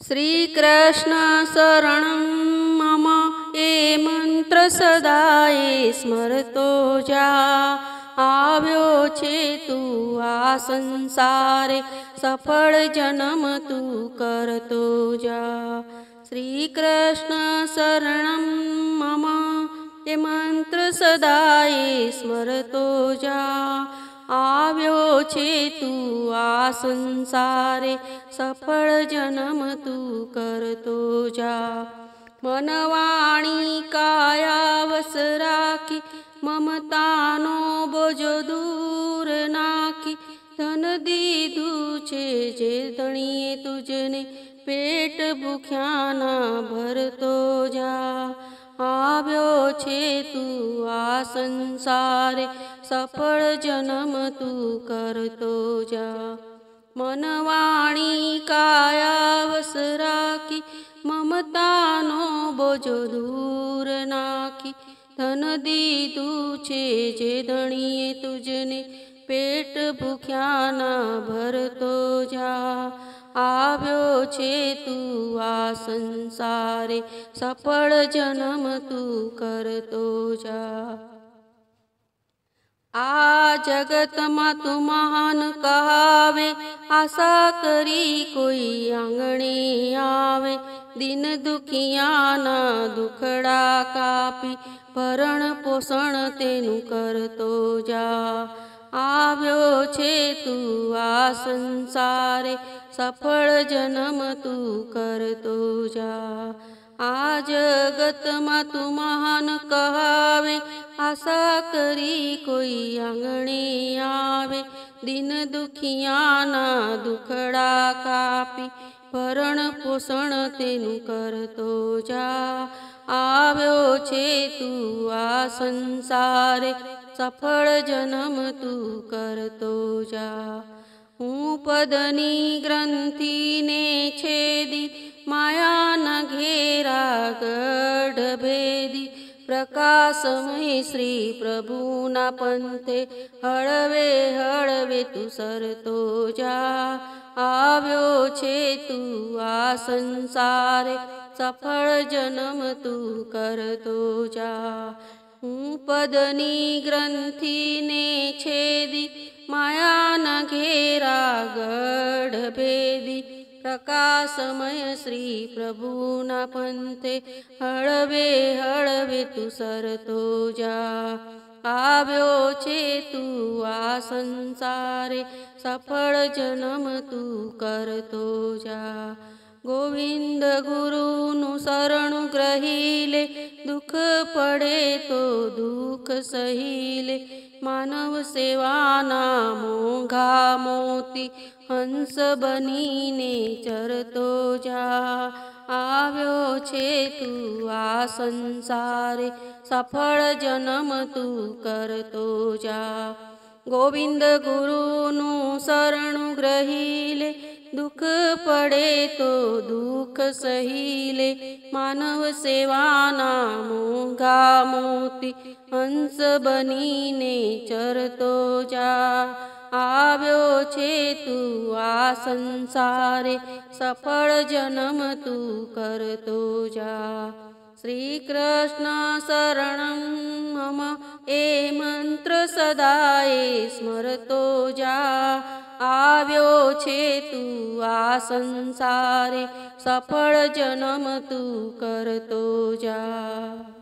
श्रीकृष्ण शरणं मम ए मंत्र सदाए स्मरतो जा। આવ્યો છે તું આ સંસારે સફળ જન્મ તું કરતો જા। શ્રી કૃષ્ણ શરણં મમ એ મંત્ર સદાએ સ્મરતો જા। આવ્યો છે તું આ સંસારે સફળ જન્મ તું કરતો જા। મન વાણી કાયા વસ રાખી મમતાનો બોજો દૂર નાખી। ધન દીધું છે જે ધણીએ તુજને પેટ ભૂખ્યા ના ભરતો જા। આવ્યો છે તું આ સંસારે સફળ જન્મ તું કરતો જા। મન વાણી કાયા વસ રાખી મમતાનો બોજો દૂર નાખી। ધન દીધું છે જે ધણીએ તુજને પેટ ભૂખ્યા ના ભરતો જા। આવ્યો છે તું આ સંસારે સફળ જન્મ તું કરતો જા। આ જગતમાં તું મહાન કહાવે આશા કરી કોઈ આંગણે આવે। दिन दुखियाना दुखड़ा कापी भरण पोषण तेनु करतो जा। આવ્યો છે તું આ સંસારે સફળ જન્મ તું કરતો જા। આ જગતમાં તું મહાન કહાવે આશા કરી કોઈ આંગણે આવે। दिन दुखियाना दुखड़ा कापी भरण पोषण तेनु करतो जा। આવ્યો છે તું આ સંસારે સફળ જન્મ તું કરતો જા। હું પદની ગ્રંથિને છેદી માયાના ઘેરા ગઢ ભેદી। प्रकाशमय श्री प्रभुना पंथे हळवे हळवे तू सरतो जा। આવ્યો છે તું આ સંસારે સફળ જન્મ તું કરતો જા। હું પદની ગ્રંથિને છેદી માયાના ઘેરા ગઢ ભેદી। प्रकाशमय श्री प्रभुना पंथे हळवे हळवे तू सरतो जा। આવ્યો છે તું આ સંસારે સફળ જન્મ તું કરતો જા। गोविंद गुरुनु शरणु ग्रहीले दुख पड़े तो दुख सहीले। मानव सेवाना मोंघा मोती हंस बनीने चरतो जा। આવ્યો છે તું આ સંસારે સફળ જન્મ તું કરતો જા। गोविंद गुरुनु शरणु ग्रहीले दुख पड़े तो दुख सहीले। मानव सेवाना मोंघा मोती हंस बनीने चरतो जा। આવ્યો છે તું આ સંસારે સફળ જન્મ તું કરતો જા। श्री कृष्ण शरणं मम ए मंत्र सदाए स्मरतो जा। આવ્યો છે તું આ સંસારે સફળ જન્મ તું કરતો જા।